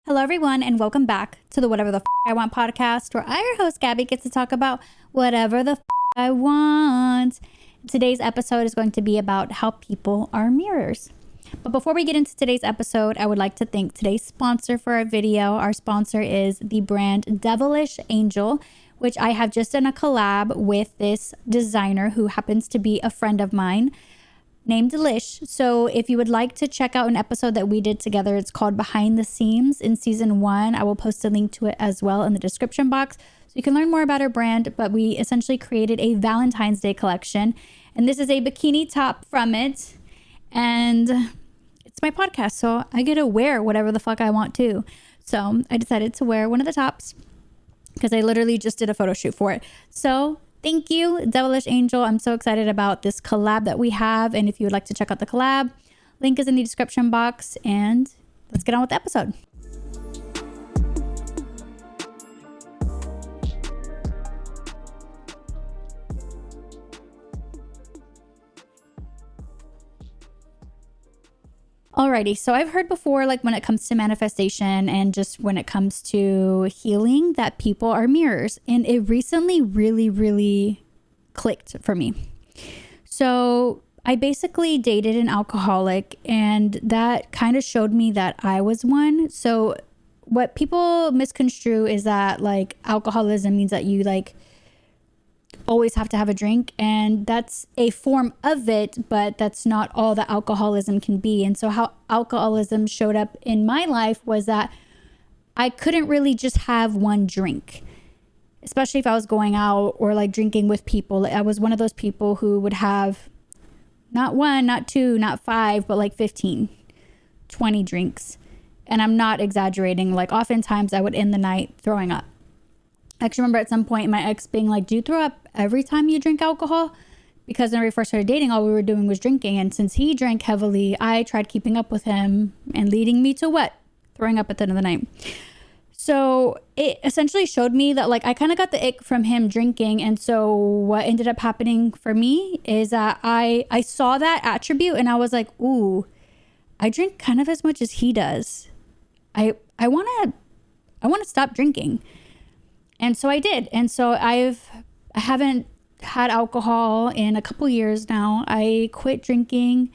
Hello, everyone, and welcome back to the Whatever the I Want podcast, where I, your host, Gaby, gets to talk about whatever the I want. Today's episode is going to be about how people are mirrors. But before we get into today's episode, I would like to thank today's sponsor for our video. Our sponsor is the brand Devilish Angel, which I have just done a collab with this designer who happens to be a friend of mine, named Delish. So if you would like to check out an episode that we did together, it's called Behind the Seams in season 1. I will post a link to it as well in the description box so you can learn more about our brand. But we essentially created a Valentine's Day collection, and this is a bikini top from it, and it's my podcast, so I get to wear whatever the fuck I want to. So I decided to wear one of the tops because I literally just did a photo shoot for it. So thank you, Devilish Angel. I'm so excited about this collab that we have. And if you would like to check out the collab, link is in the description box. And let's get on with the episode. Alrighty, so I've heard before, like when it comes to manifestation and just when it comes to healing, that people are mirrors. And it recently really clicked for me. So I basically dated an alcoholic, and that kind of showed me that I was one. So what people misconstrue is that like alcoholism means that you like always have to have a drink, and that's a form of it, but that's not all that alcoholism can be. And so how alcoholism showed up in my life was that I couldn't really just have one drink, especially if I was going out or like drinking with people. I was one of those people who would have not one, not two, not five, but like 15, 20 drinks. And I'm not exaggerating. Like oftentimes I would end the night throwing up. I actually remember at some point my ex being like, do you throw up every time you drink alcohol? Because when we first started dating, all we were doing was drinking. And since he drank heavily, I tried keeping up with him and leading me to what? Throwing up at the end of the night. So it essentially showed me that like I kind of got the ick from him drinking. And so what ended up happening for me is that I saw that attribute and I was like, ooh, I drink kind of as much as he does. I want to stop drinking. And so I did. And so I haven't had alcohol in a couple years now. I quit drinking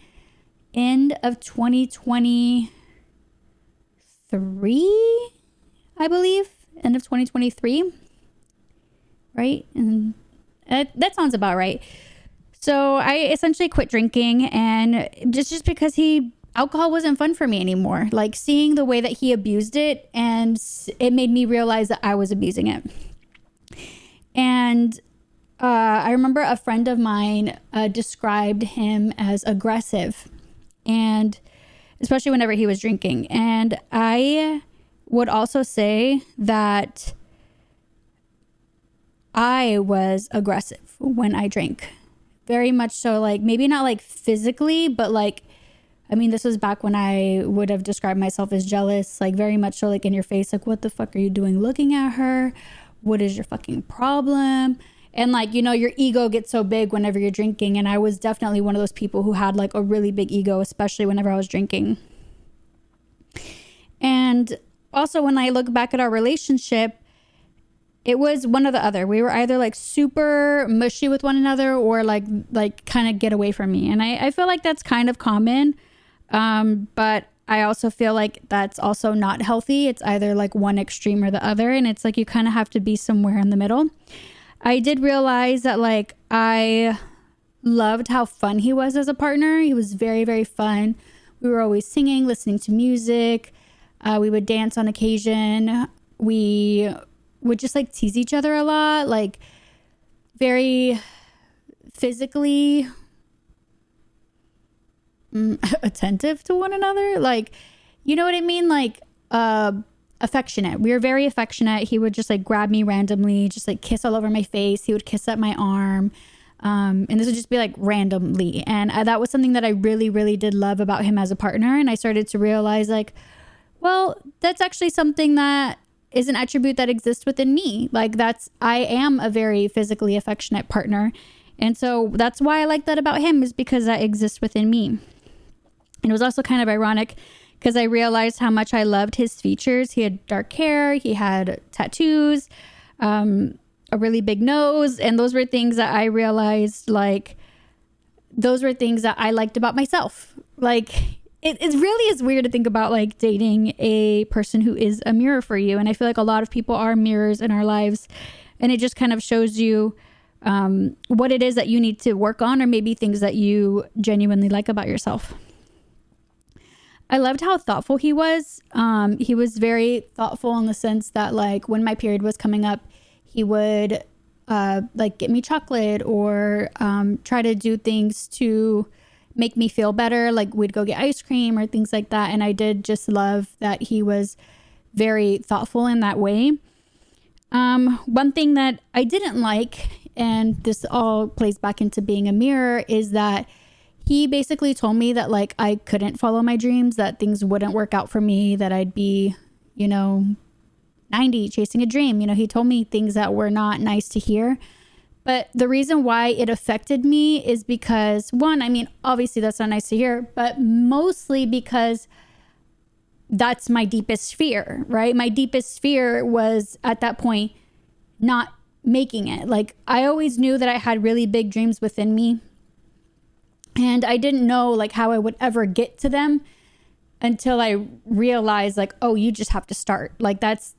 end of 2023, I believe. End of 2023. Right? And that sounds about right. So I essentially quit drinking, and just because alcohol wasn't fun for me anymore. Like seeing the way that he abused it, and it made me realize that I was abusing it. And I remember a friend of mine described him as aggressive, and especially whenever he was drinking. And I would also say that I was aggressive when I drank. Very much so, like maybe not like physically, but like, I mean, this was back when I would have described myself as jealous, like very much so like in your face, like, what the fuck are you doing looking at her? What is your fucking problem? And like, you know, your ego gets so big whenever you're drinking. And I was definitely one of those people who had like a really big ego, especially whenever I was drinking. And also when I look back at our relationship, it was one or the other. We were either like super mushy with one another or like kind of get away from me. And I feel like that's kind of common. But I also feel like that's also not healthy. It's either like one extreme or the other. And it's like you kind of have to be somewhere in the middle. I did realize that like I loved how fun he was as a partner. He was very fun. We were always singing, listening to music. We would dance on occasion. We would just like tease each other a lot, like very physically attentive to one another. Like, you know what I mean? Like, affectionate. We were very affectionate. He would just like grab me randomly, just like kiss all over my face. He would kiss up my arm. And this would just be like randomly. And that was something that I really did love about him as a partner. And I started to realize like, well, that's actually something that is an attribute that exists within me. Like I am a very physically affectionate partner. And so that's why I like that about him, is because that exists within me. And it was also kind of ironic because I realized how much I loved his features. He had dark hair, he had tattoos, a really big nose. And those were things that I realized, like, those were things that I liked about myself. Like, it really is weird to think about, like, dating a person who is a mirror for you. And I feel like a lot of people are mirrors in our lives. And it just kind of shows you what it is that you need to work on, or maybe things that you genuinely like about yourself. I loved how thoughtful he was. He was very thoughtful in the sense that, like, when my period was coming up, he would like get me chocolate, or try to do things to make me feel better. Like, we'd go get ice cream or things like that. And I did just love that he was very thoughtful in that way. One thing that I didn't like, and this all plays back into being a mirror, is that he basically told me that, like, I couldn't follow my dreams, that things wouldn't work out for me, that I'd be, 90 chasing a dream. He told me things that were not nice to hear. But the reason why it affected me is because, one, I mean, obviously that's not nice to hear, but mostly because that's my deepest fear, right? My deepest fear was at that point not making it. Like, I always knew that I had really big dreams within me, and I didn't know, like, how I would ever get to them until I realized, like, oh, you just have to start. Like, that's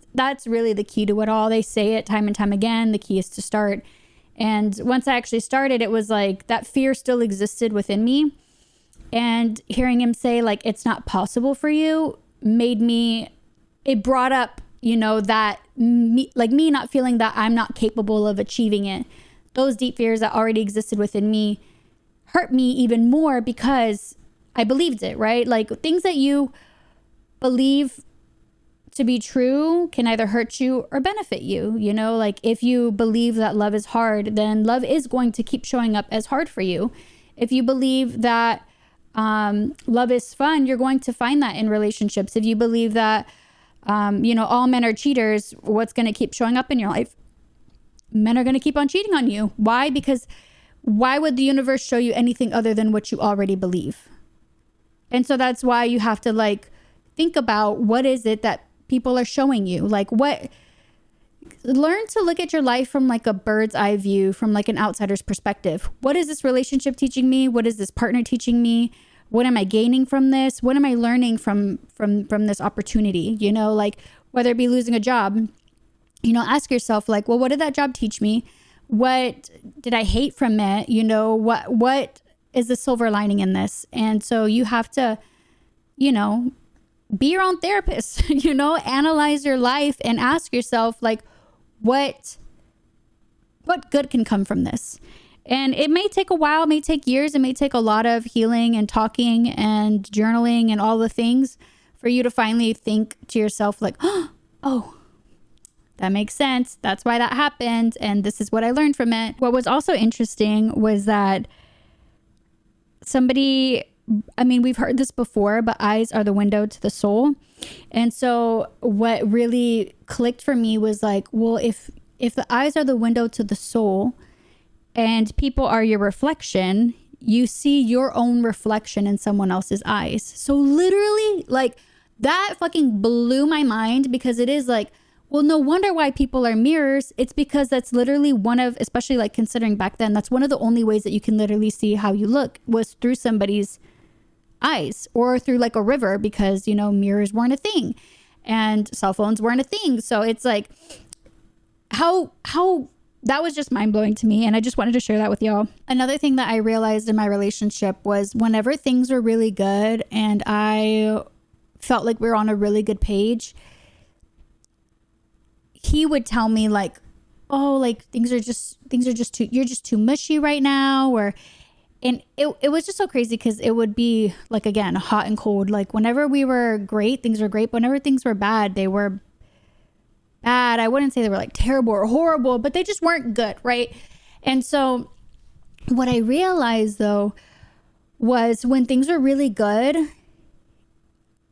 really the key to it all. They say it time and time again. The key is to start. And once I actually started, it was like that fear still existed within me. And hearing him say, like, it's not possible for you, it brought up, that me not feeling that I'm not capable of achieving it. Those deep fears that already existed within me hurt me even more because I believed it, right? Like, things that you believe to be true can either hurt you or benefit you. Like, if you believe that love is hard, then love is going to keep showing up as hard for you. If you believe that love is fun, you're going to find that in relationships. If you believe that, all men are cheaters, what's going to keep showing up in your life? Men are going to keep on cheating on you. Why? Because why would the universe show you anything other than what you already believe? And so that's why you have to, like, think about what is it that people are showing you. Like, learn to look at your life from, like, a bird's eye view, from, like, an outsider's perspective. What is this relationship teaching me? What is this partner teaching me? What am I gaining from this? What am I learning from this opportunity? Like, whether it be losing a job, ask yourself, like, well, what did that job teach me? What did I hate from it? What is the silver lining in this? And so you have to, be your own therapist, analyze your life and ask yourself, like, what good can come from this? And it may take a while, it may take years, it may take a lot of healing and talking and journaling and all the things for you to finally think to yourself, like, oh, that makes sense. That's why that happened. And this is what I learned from it. What was also interesting was that we've heard this before, but eyes are the window to the soul. And so what really clicked for me was like, well, if the eyes are the window to the soul and people are your reflection, you see your own reflection in someone else's eyes. So literally, like, that fucking blew my mind, because it is like, well, no wonder why people are mirrors. It's because that's literally one of, especially like considering back then, that's one of the only ways that you can literally see how you look was through somebody's eyes, or through, like, a river, because, mirrors weren't a thing and cell phones weren't a thing. So it's like, how that was just mind blowing to me. And I just wanted to share that with y'all. Another thing that I realized in my relationship was whenever things were really good and I felt like we were on a really good page, he would tell me, like, oh, like, things are just too, you're just too mushy right now. And it was just so crazy, because it would be, like, again, hot and cold. Like, whenever we were great, things were great. But whenever things were bad, they were bad. I wouldn't say they were, like, terrible or horrible, but they just weren't good, right? And so what I realized, though, was when things were really good,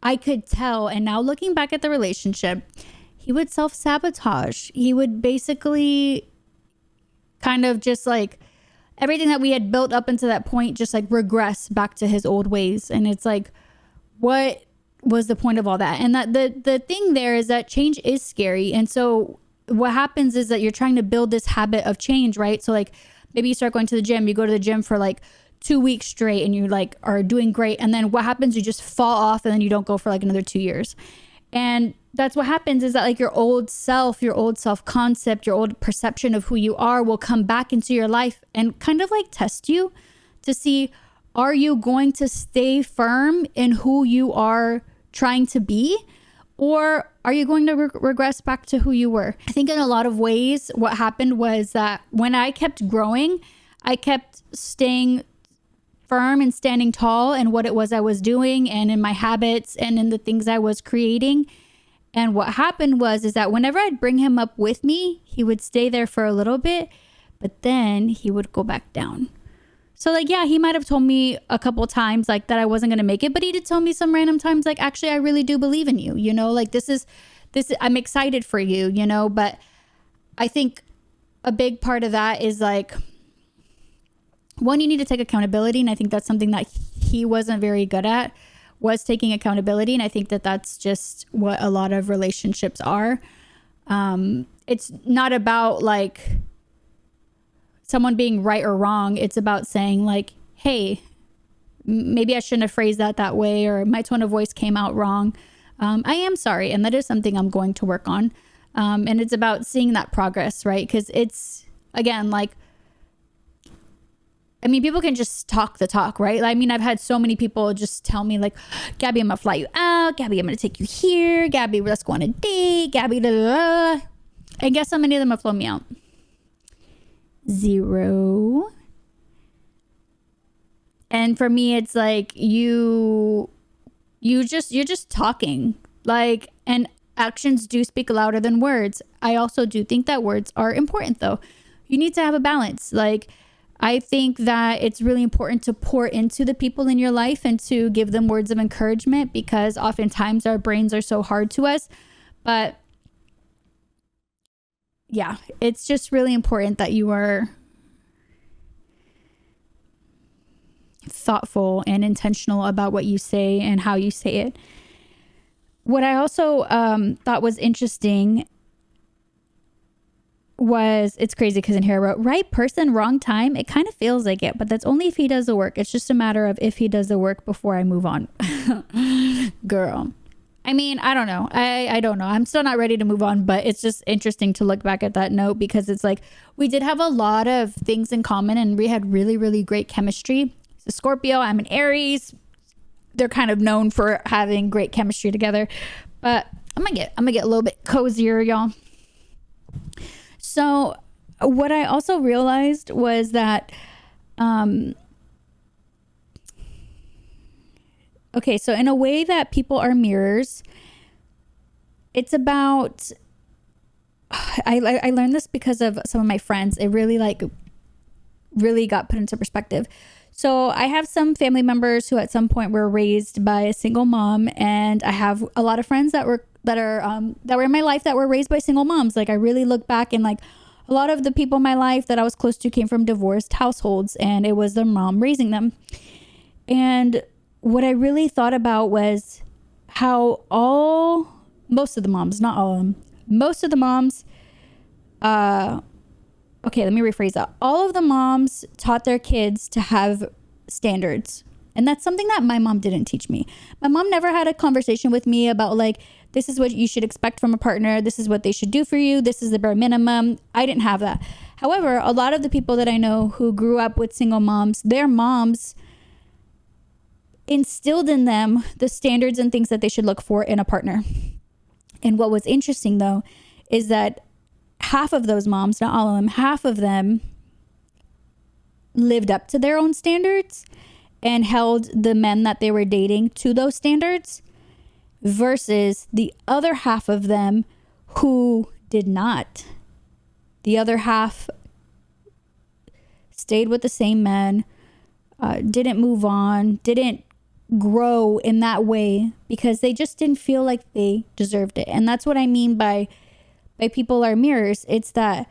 I could tell. And now looking back at the relationship, he would self-sabotage. He would basically kind of just, like, everything that we had built up until that point, just, like, regress back to his old ways. And it's like, what was the point of all that. And that the thing there is that change is scary. And so what happens is that you're trying to build this habit of change, right? So like maybe you start going to the gym, you go to the gym for like 2 weeks straight and you like are doing great. And then what happens? You just fall off and then you don't go for like another 2 years. And that's what happens is that like your old self concept, your old perception of who you are will come back into your life and kind of like test you to see, are you going to stay firm in who you are trying to be? Or are you going to regress back to who you were? I think in a lot of ways, what happened was that when I kept growing, I kept staying firm and standing tall in what it was I was doing and in my habits and in the things I was creating. And what happened was is that whenever I'd bring him up with me, he would stay there for a little bit, but then he would go back down. So like, yeah, he might have told me a couple times like that I wasn't going to make it, but he did tell me some random times like, actually, I really do believe in you, you know, like this is, I'm excited for you, you know, but I think a big part of that is like, one, you need to take accountability. And I think that's something that he wasn't very good at, was taking accountability. And I think that that's just what a lot of relationships are. It's not about like someone being right or wrong. It's about saying like, hey, maybe I shouldn't have phrased that way, or my tone of voice came out wrong. I am sorry. And that is something I'm going to work on. And it's about seeing that progress, right? Because it's, again, like, I mean, people can just talk the talk, right? I mean, I've had so many people just tell me like, Gaby, I'm gonna fly you out. Gaby, I'm gonna take you here. Gaby, let's go on a date. Gaby, da, da, da. And guess how many of them have flown me out? 0. And for me, it's like you're just talking, like, and actions do speak louder than words. I also do think that words are important though. You need to have a balance. Like, I think that it's really important to pour into the people in your life and to give them words of encouragement, because oftentimes our brains are so hard to us. But yeah, it's just really important that you are thoughtful and intentional about what you say and how you say it. What I also thought was interesting was, it's crazy because in here I wrote, right person, wrong time. It kind of feels like it, but that's only if he does the work. It's just a matter of if he does the work before I move on. Girl. I mean, I don't know. I don't know. I'm still not ready to move on, but it's just interesting to look back at that note, because it's like we did have a lot of things in common and we had really, really great chemistry. He's a Scorpio. I'm an Aries. They're kind of known for having great chemistry together, but I'm gonna get a little bit cozier, y'all. So what I also realized was that, okay, so in a way that people are mirrors, it's about, I learned this because of some of my friends. It really got put into perspective. So I have some family members who at some point were raised by a single mom, and I have a lot of friends that were in my life that were raised by single moms. Like, I really look back and like a lot of the people in my life that I was close to came from divorced households, and it was their mom raising them. And what I really thought about was how most of the moms, not all of them, most of the moms, okay, let me rephrase that. All of the moms taught their kids to have standards. And that's something that my mom didn't teach me. My mom never had a conversation with me about like, this is what you should expect from a partner. This is what they should do for you. This is the bare minimum. I didn't have that. However, a lot of the people that I know who grew up with single moms, their moms instilled in them the standards and things that they should look for in a partner. And what was interesting though, is that half of those moms, not all of them, half of them lived up to their own standards and held the men that they were dating to those standards, versus the other half of them who did not. The other half stayed with the same men, didn't move on, didn't grow in that way because they just didn't feel like they deserved it. And that's what I mean by people are mirrors. It's that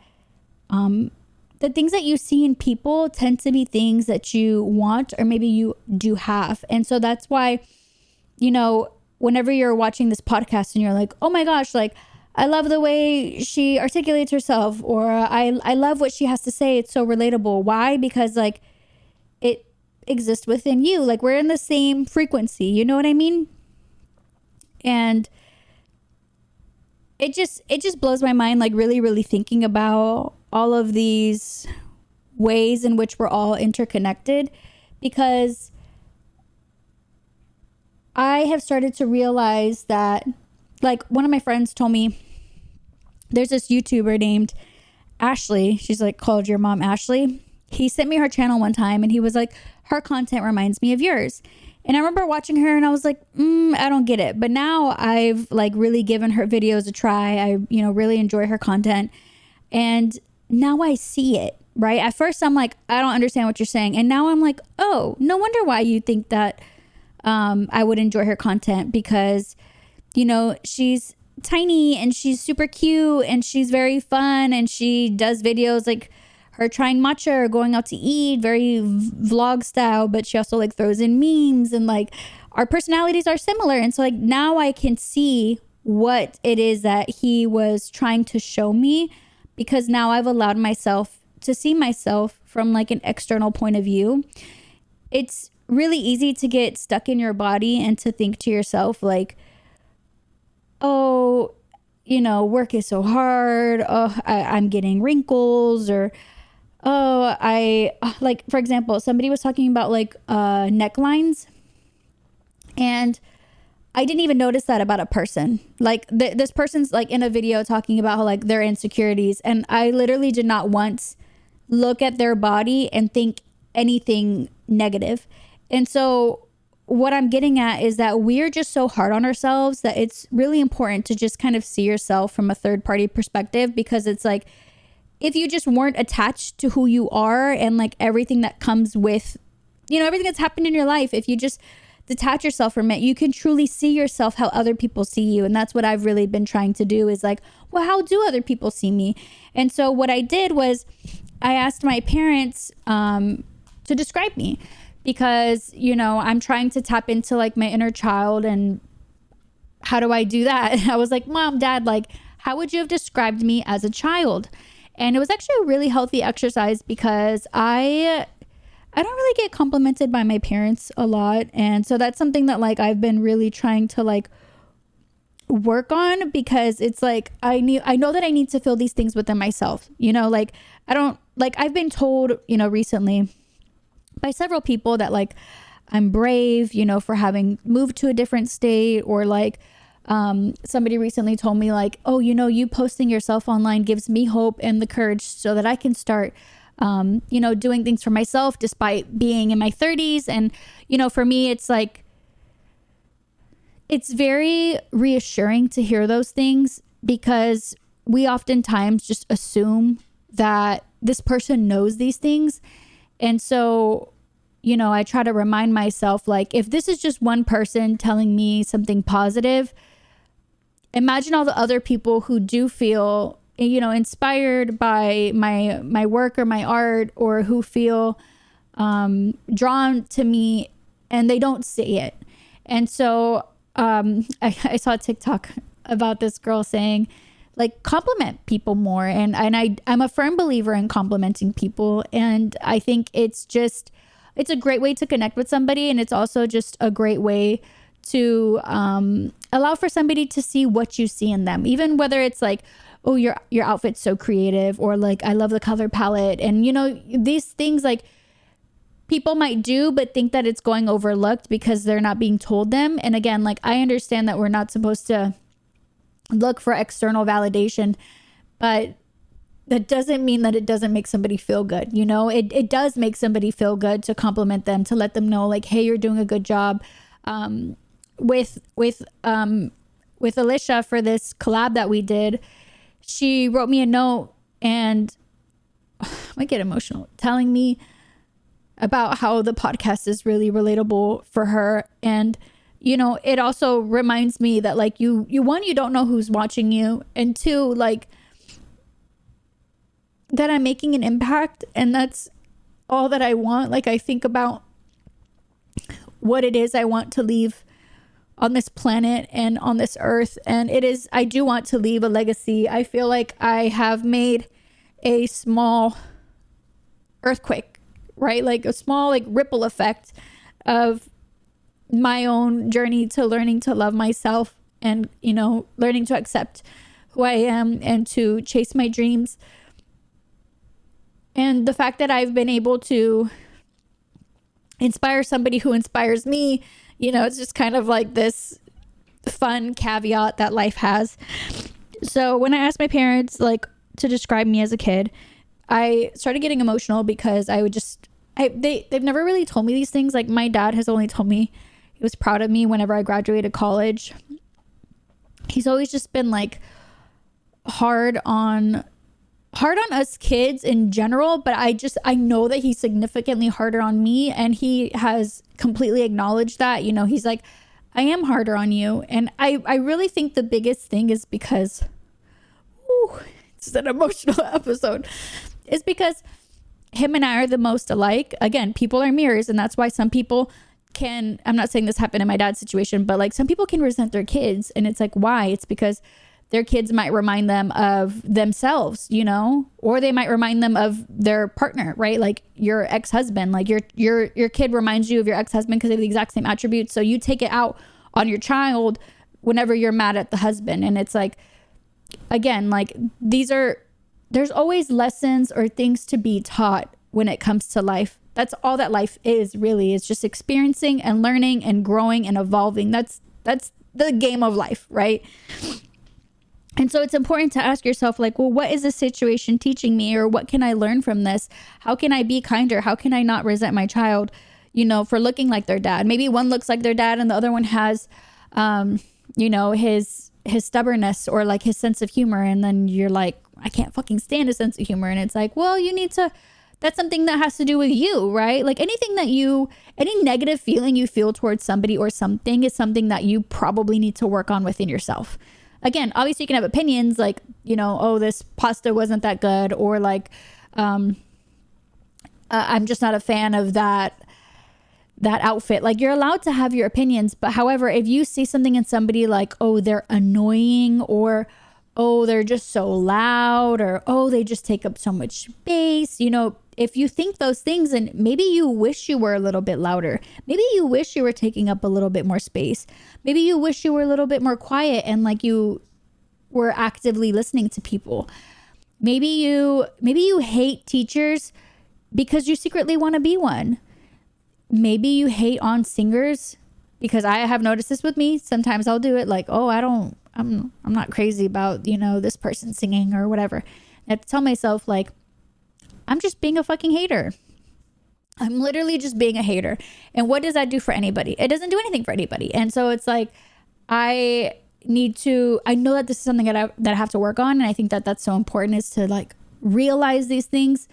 the things that you see in people tend to be things that you want or maybe you do have. And so that's why, you know, whenever you're watching this podcast and you're like, oh my gosh, like, I love the way she articulates herself, or I love what she has to say. It's so relatable. Why? Because like it exists within you. Like we're in the same frequency. You know what I mean? And it just blows my mind, like really, really thinking about all of these ways in which we're all interconnected, because I have started to realize that, like, one of my friends told me there's this YouTuber named Ashley. She's like called Your Mom Ashley. He sent me her channel one time and he was like, her content reminds me of yours. And I remember watching her and I was like, I don't get it. But now I've like really given her videos a try. I, really enjoy her content. And now I see it, right? At first I'm like, I don't understand what you're saying. And now I'm like, oh, no wonder why you think that I would enjoy her content, because, she's tiny and she's super cute and she's very fun, and she does videos like her trying matcha or going out to eat, very vlog style, but she also like throws in memes, and like our personalities are similar. And so like now I can see what it is that he was trying to show me, because now I've allowed myself to see myself from like an external point of view. It's really easy to get stuck in your body and to think to yourself like, oh, work is so hard. Oh, I'm getting wrinkles, or I like, for example, somebody was talking about like necklines, and I didn't even notice that about a person. Like this person's like in a video talking about how like their insecurities, and I literally did not once look at their body and think anything negative. And so what I'm getting at is that we're just so hard on ourselves that it's really important to just kind of see yourself from a third party perspective, because it's like, if you just weren't attached to who you are and like everything that comes with, everything that's happened in your life, if you just detach yourself from it, you can truly see yourself how other people see you. And that's what I've really been trying to do, is like, well, how do other people see me? And so what I did was I asked my parents to describe me, because, I'm trying to tap into like my inner child. And how do I do that? I was like, Mom, Dad, like, how would you have described me as a child? And it was actually a really healthy exercise, because I don't really get complimented by my parents a lot. And so that's something that like I've been really trying to like work on, because it's like I know that I need to feel these things within myself. Like I don't, like, I've been told, recently by several people that like I'm brave, for having moved to a different state, or like somebody recently told me like, oh, you posting yourself online gives me hope and the courage so that I can start doing things for myself despite being in my 30s. And for me, it's like, it's very reassuring to hear those things, because we oftentimes just assume that this person knows these things. And so, I try to remind myself, like, if this is just one person telling me something positive, imagine all the other people who do feel, inspired by my work or my art, or who feel drawn to me and they don't see it. And so I saw a TikTok about this girl saying, like, compliment people more. And I'm a firm believer in complimenting people. And I think it's a great way to connect with somebody. And it's also just a great way to allow for somebody to see what you see in them, even whether it's like, oh, your outfit's so creative, or like, I love the color palette. And these things like people might do, but think that it's going overlooked because they're not being told them. And again, like, I understand that we're not supposed to look for external validation, but that doesn't mean that it doesn't make somebody feel good. It does make somebody feel good to compliment them, to let them know like, hey, you're doing a good job. With Alicia, for this collab that we did, she wrote me a note, and I might get emotional, telling me about how the podcast is really relatable for her. And it also reminds me that like you don't know who's watching you, and two, like, that I'm making an impact, and that's all that I want. Like, I think about what it is I want to leave on this planet and on this earth. And I do want to leave a legacy. I feel like I have made a small earthquake, right? Like a small like ripple effect of my own journey to learning to love myself and, you know, learning to accept who I am and to chase my dreams. And the fact that I've been able to inspire somebody who inspires me, you know, it's just kind of like this fun caveat that life has. So when I asked my parents like to describe me as a kid, I started getting emotional because they've never really told me these things. Like my dad has only told me he was proud of me whenever I graduated college. He's always just been like hard on us kids in general, but I know that he's significantly harder on me, and he has completely acknowledged that. You know, he's like, I am harder on you. And I really think the biggest thing is because it's an emotional episode, is because him and I are the most alike. Again, people are mirrors, and that's why some people can, I'm not saying this happened in my dad's situation, but like some people can resent their kids, and it's like, why? It's because their kids might remind them of themselves, you know, or they might remind them of their partner, right? Like your ex-husband, like your kid reminds you of your ex-husband because they have the exact same attributes. So you take it out on your child whenever you're mad at the husband. And it's like, again, like there's always lessons or things to be taught when it comes to life. That's all that life is, really. It's just experiencing and learning and growing and evolving. That's the game of life, right? And so it's important to ask yourself, like, well, what is this situation teaching me? Or what can I learn from this? How can I be kinder? How can I not resent my child, you know, for looking like their dad? Maybe one looks like their dad and the other one has, you know, his stubbornness or like his sense of humor. And then you're like, I can't fucking stand his sense of humor. And it's like, well, that's something that has to do with you, right? Like any negative feeling you feel towards somebody or something is something that you probably need to work on within yourself. Again, obviously you can have opinions like, you know, oh, this pasta wasn't that good, or like, I'm just not a fan of that outfit. Like, you're allowed to have your opinions, but however, if you see something in somebody like, oh, they're annoying, or oh, they're just so loud, or oh, they just take up so much space, you know, if you think those things, and maybe you wish you were a little bit louder, maybe you wish you were taking up a little bit more space, maybe you wish you were a little bit more quiet and like you were actively listening to people, maybe you hate teachers because you secretly want to be one, maybe you hate on singers, because I have noticed this with me. Sometimes I'll do it like, oh, I'm not crazy about, you know, this person singing or whatever. I have to tell myself, like, I'm just being a fucking hater. I'm literally just being a hater. And what does that do for anybody? It doesn't do anything for anybody. And so it's like, I know that this is something that I have to work on. And I think that that's so important, is to like realize these things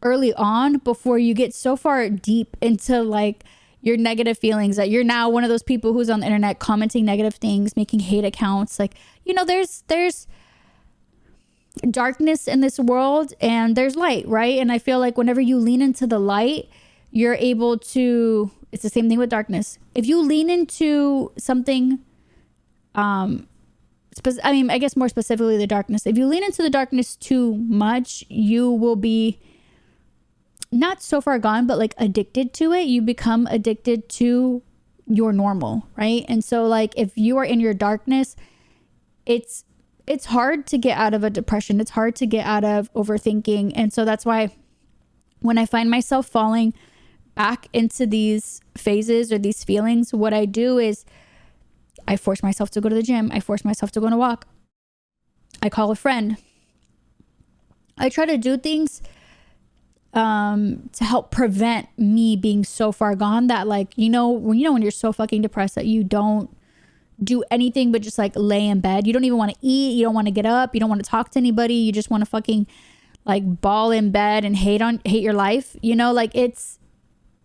early on before you get so far deep into like your negative feelings that you're now one of those people who's on the internet commenting negative things, making hate accounts. Like, you know, there's darkness in this world and there's light, right? And I feel like whenever you lean into the light, you're able to, it's the same thing with darkness. If you lean into something, I guess more specifically the darkness, if you lean into the darkness too much, you will be not so far gone, but like addicted to it. You become addicted to your normal, right? And so like, if you are in your darkness, it's hard to get out of a depression. It's hard to get out of overthinking. And so that's why when I find myself falling back into these phases or these feelings, what I do is I force myself to go to the gym. I force myself to go on a walk. I call a friend. I try to do things to help prevent me being so far gone that, like, when you're so fucking depressed that you don't do anything but just like lay in bed. You don't even want to eat. You don't want to get up. You don't want to talk to anybody. You just want to fucking like bawl in bed and hate your life. Like it's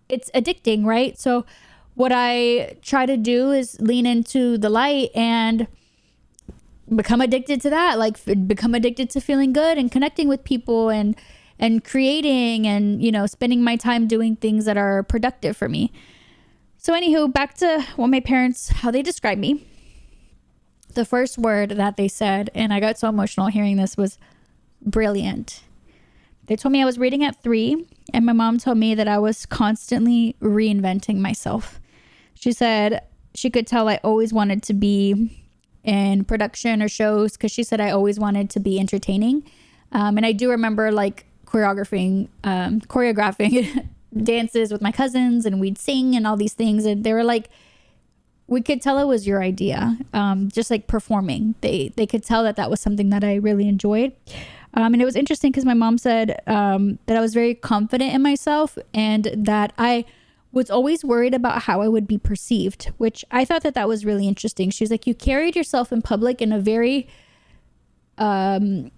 addicting, right? So what I try to do is lean into the light and become addicted to that. Like become addicted to feeling good and connecting with people and creating and, spending my time doing things that are productive for me. So anywho, back to what my parents, how they describe me. The first word that they said, and I got so emotional hearing this, was brilliant. They told me I was reading at 3, and my mom told me that I was constantly reinventing myself. She said she could tell I always wanted to be in production or shows, because she said I always wanted to be entertaining. And I do remember like choreographing dances with my cousins, and we'd sing and all these things. And they were like, we could tell it was your idea, just like performing. They could tell that was something that I really enjoyed. And it was interesting because my mom said that I was very confident in myself, and that I was always worried about how I would be perceived, which I thought that was really interesting. She was like, you carried yourself in public in a very, I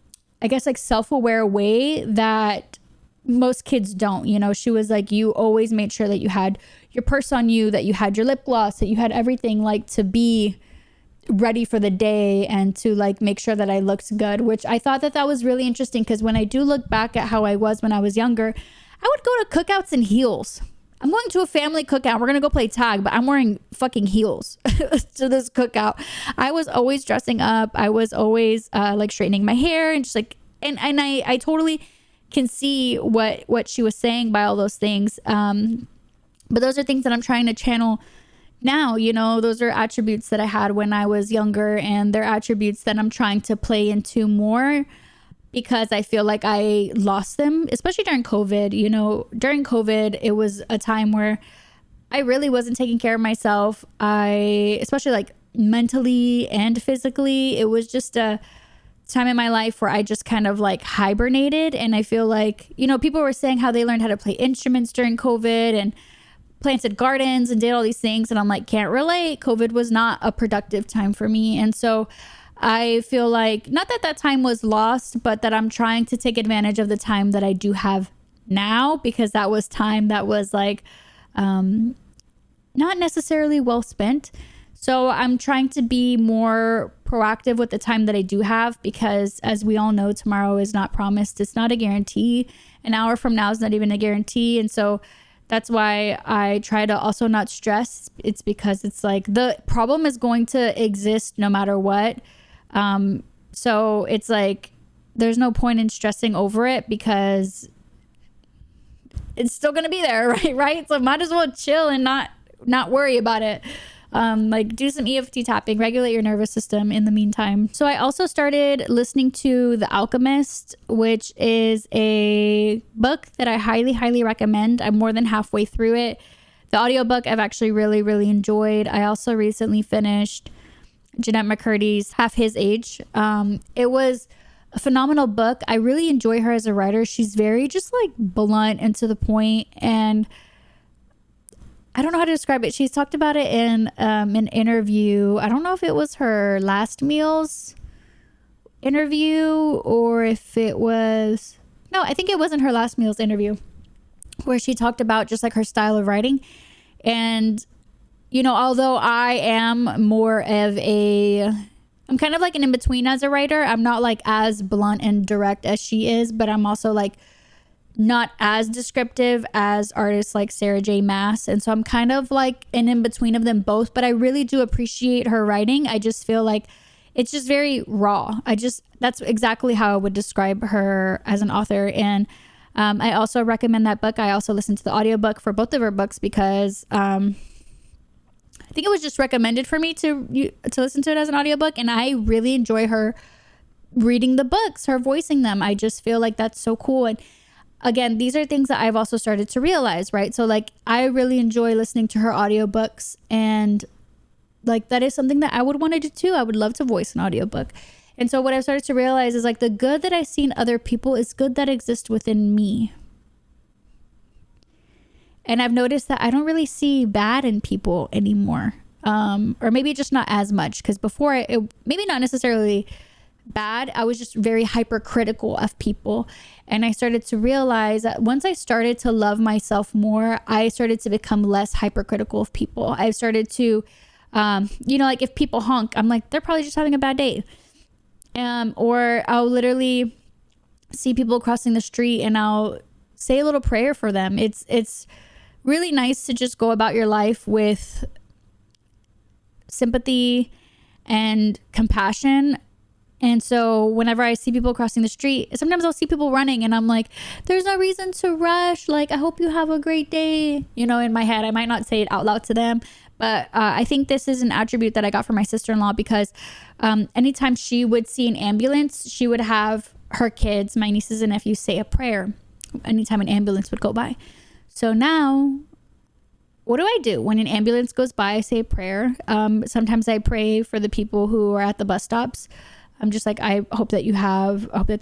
guess, like self-aware way that most kids don't. You know, she was like, you always made sure that you had your purse on you, that you had your lip gloss, that you had everything like to be ready for the day and to like make sure that I looked good, which I thought that was really interesting, because when I do look back at how I was when I was younger, I would go to cookouts in heels. I'm going to a family cookout. We're going to go play tag, but I'm wearing fucking heels to this cookout. I was always dressing up. I was always like straightening my hair and just like, and I totally can see what she was saying by all those things. But those are things that I'm trying to channel now. You know, those are attributes that I had when I was younger, and they're attributes that I'm trying to play into more, because I feel like I lost them, especially during COVID. You know, during COVID, it was a time where I really wasn't taking care of myself. Especially like mentally and physically, it was just a time in my life where I just kind of like hibernated. And I feel like, you know, people were saying how they learned how to play instruments during COVID and planted gardens and did all these things. And I'm like, can't relate. COVID was not a productive time for me. And so I feel like, not that time was lost, but that I'm trying to take advantage of the time that I do have now, because that was time that was like not necessarily well spent. So I'm trying to be more proactive with the time that I do have, because as we all know, tomorrow is not promised. It's not a guarantee. An hour from now is not even a guarantee. And so that's why I try to also not stress. It's because it's like the problem is going to exist no matter what. So it's like, there's no point in stressing over it, because it's still going to be there. Right. So might as well chill and not worry about it. Like do some EFT tapping, regulate your nervous system in the meantime. So I also started listening to The Alchemist, which is a book that I highly, highly recommend. I'm more than halfway through it. The audiobook I've actually really, really enjoyed. I also recently finished Jeanette McCurdy's Half His Age. It was a phenomenal book. I really enjoy her as a writer. She's very just like blunt and to the point, and I don't know how to describe it. She's talked about it in an interview. I don't know if it was her Last Meals interview or if it was... No, I think it wasn't her Last Meals interview, where she talked about just like her style of writing. And, you know, although I am more of I'm kind of like an in-between as a writer. I'm not like as blunt and direct as she is, but I'm also like not as descriptive as artists like Sarah J. Maas. And so I'm kind of like an in-between of them both, but I really do appreciate her writing. I just feel like it's just very raw. That's exactly how I would describe her as an author. And I also recommend that book. I also listened to the audiobook for both of her books, because I think it was just recommended for me to listen to it as an audiobook. And I really enjoy her reading the books, her voicing them. I just feel like that's so cool. And again, these are things that I've also started to realize, right? So like, I really enjoy listening to her audiobooks, and like, that is something that I would want to do too. I would love to voice an audiobook. And so what I've started to realize is like, the good that I see in other people is good that exists within me. And I've noticed that I don't really see bad in people anymore. Or maybe just not as much, because before maybe not necessarily bad, I was just very hypercritical of people. And I started to realize that once I started to love myself more, I started to become less hypercritical of people. I started to, like if people honk, I'm like, they're probably just having a bad day. Or I'll literally see people crossing the street and I'll say a little prayer for them. It's really nice to just go about your life with sympathy and compassion. And so whenever I see people crossing the street, sometimes I'll see people running and I'm like, there's no reason to rush. Like, I hope you have a great day. You know, in my head, I might not say it out loud to them, but I think this is an attribute that I got from my sister-in-law, because anytime she would see an ambulance, she would have her kids, my nieces and nephews, say a prayer anytime an ambulance would go by. So now, what do I do when an ambulance goes by? I say a prayer. Sometimes I pray for the people who are at the bus stops. I'm just like, I hope that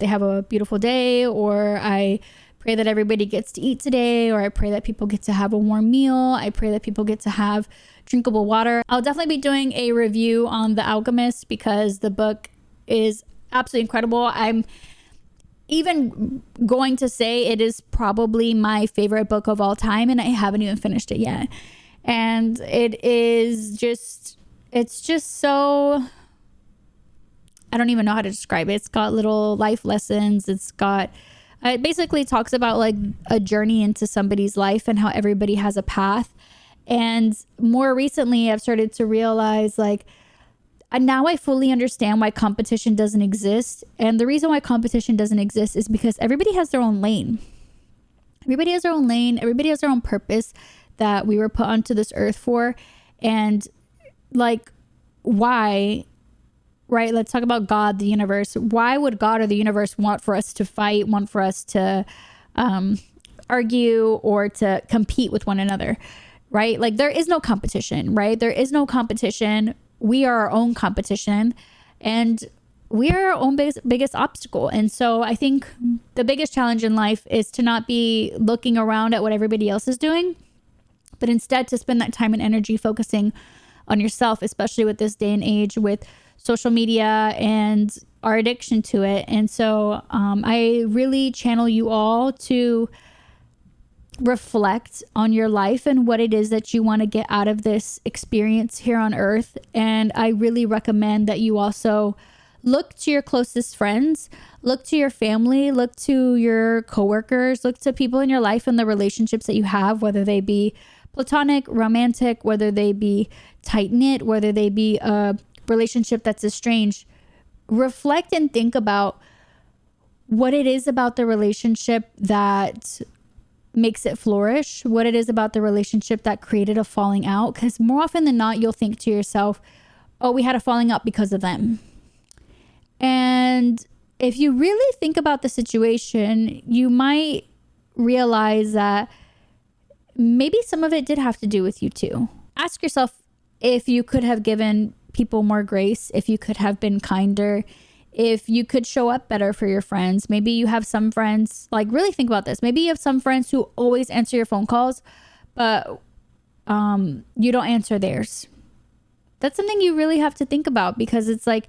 they have a beautiful day, or I pray that everybody gets to eat today, or I pray that people get to have a warm meal. I pray that people get to have drinkable water. I'll definitely be doing a review on The Alchemist, because the book is absolutely incredible. I'm even going to say it is probably my favorite book of all time, and I haven't even finished it yet. And it's just so, I don't even know how to describe it. It's got little life lessons. It basically talks about like a journey into somebody's life and how everybody has a path. And more recently, I've started to realize, like, now I fully understand why competition doesn't exist. And the reason why competition doesn't exist is because everybody has their own lane. Everybody has their own lane. Everybody has their own purpose that we were put onto this earth for. And like, why, right? Let's talk about God, the universe. Why would God or the universe want for us to fight, want for us to argue or to compete with one another, right? Like, there is no competition, right? There is no competition. We are our own competition, and we are our own biggest obstacle. And so I think the biggest challenge in life is to not be looking around at what everybody else is doing, but instead to spend that time and energy focusing on yourself, especially with this day and age with social media and our addiction to it. And so I really channel you all to reflect on your life and what it is that you want to get out of this experience here on earth. And I really recommend that you also look to your closest friends, look to your family, look to your coworkers, look to people in your life and the relationships that you have, whether they be platonic, romantic, whether they be tight-knit, whether they be a relationship that's estranged. Reflect and think about what it is about the relationship that makes it flourish, what it is about the relationship that created a falling out. Because more often than not, you'll think to yourself, oh, we had a falling out because of them. And if you really think about the situation, you might realize that maybe some of it did have to do with you too. Ask yourself if you could have given people more grace, if you could have been kinder, if you could show up better for your friends. Maybe you have some friends, like, really think about this. Maybe you have some friends who always answer your phone calls, but you don't answer theirs. That's something you really have to think about, because it's like,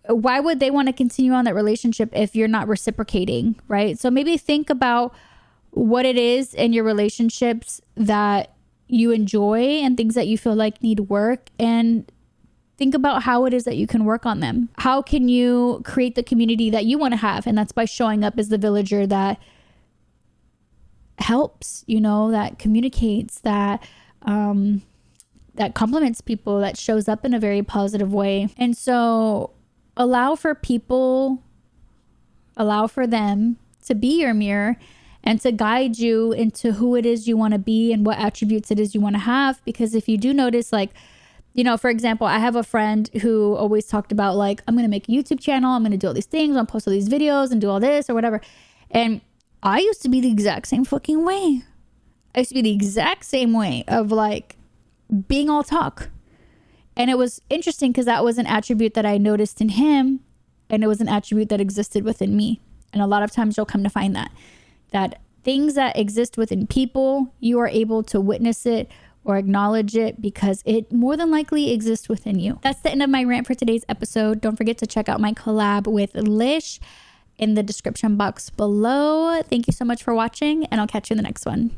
why would they want to continue on that relationship if you're not reciprocating, right? So maybe think about what it is in your relationships that you enjoy and things that you feel like need work, and think about how it is that you can work on them. How can you create the community that you want to have? And that's by showing up as the villager that helps, you know, that communicates, that compliments people, that shows up in a very positive way. And so allow for them to be your mirror and to guide you into who it is you want to be and what attributes it is you want to have. Because if you do notice, like, you know, for example, I have a friend who always talked about, like, I'm going to make a YouTube channel. I'm going to do all these things. I'm going to post all these videos and do all this or whatever. And I used to be the exact same fucking way. I used to be the exact same way of, like, being all talk. And it was interesting because that was an attribute that I noticed in him, and it was an attribute that existed within me. And a lot of times you'll come to find that things that exist within people, you are able to witness it or acknowledge it because it more than likely exists within you. That's the end of my rant for today's episode. Don't forget to check out my collab with Lish in the description box below. Thank you so much for watching, and I'll catch you in the next one.